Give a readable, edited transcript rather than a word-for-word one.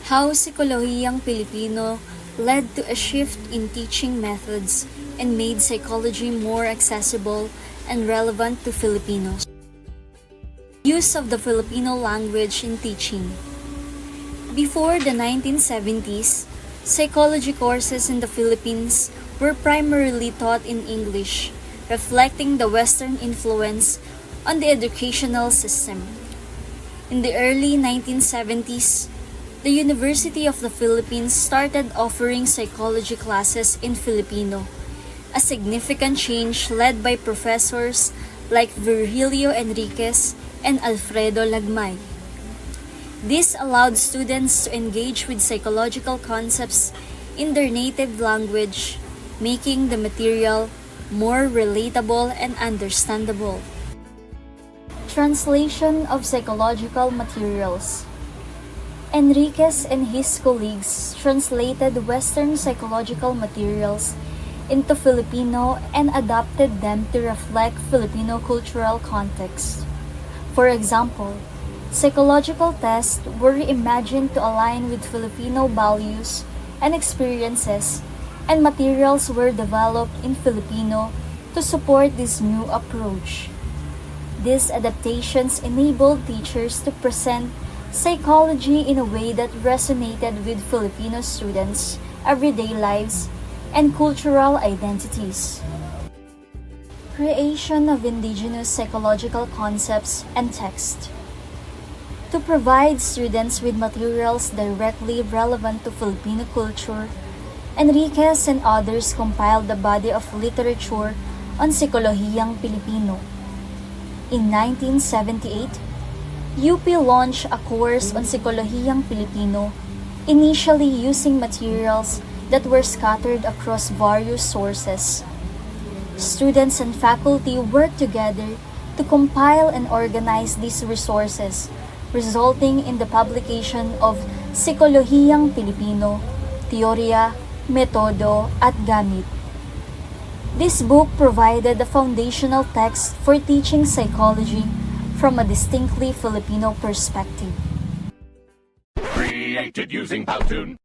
How Sikolohiyang Pilipino led to a shift in teaching methods and made psychology more accessible and relevant to Filipinos. Use of the Filipino language in teaching. Before the 1970s, psychology courses in the Philippines were primarily taught in English, reflecting the Western influence on the educational system. In the early 1970s, the University of the Philippines started offering psychology classes in Filipino, a significant change led by professors like Virgilio Enriquez and Alfredo Lagmay. This allowed students to engage with psychological concepts in their native language, making the material more relatable and understandable. Translation of psychological materials. Enriquez and his colleagues translated Western psychological materials into Filipino and adapted them to reflect Filipino cultural context. For example, psychological tests were imagined to align with Filipino values and experiences, and materials were developed in Filipino to support this new approach. These adaptations enabled teachers to present psychology in a way that resonated with Filipino students' everyday lives and cultural identities. Creation of indigenous psychological concepts and text. To provide students with materials directly relevant to Filipino culture, Enriquez and others compiled a body of literature on Sikolohiyang Pilipino. In 1978, UP launched a course on Sikolohiyang Pilipino, initially using materials that were scattered across various sources. Students and faculty worked together to compile and organize these resources, resulting in the publication of Sikolohiyang Pilipino, Teorya, Metodo, at Gamit. This book provided a foundational text for teaching psychology from a distinctly Filipino perspective. Created using Powtoon.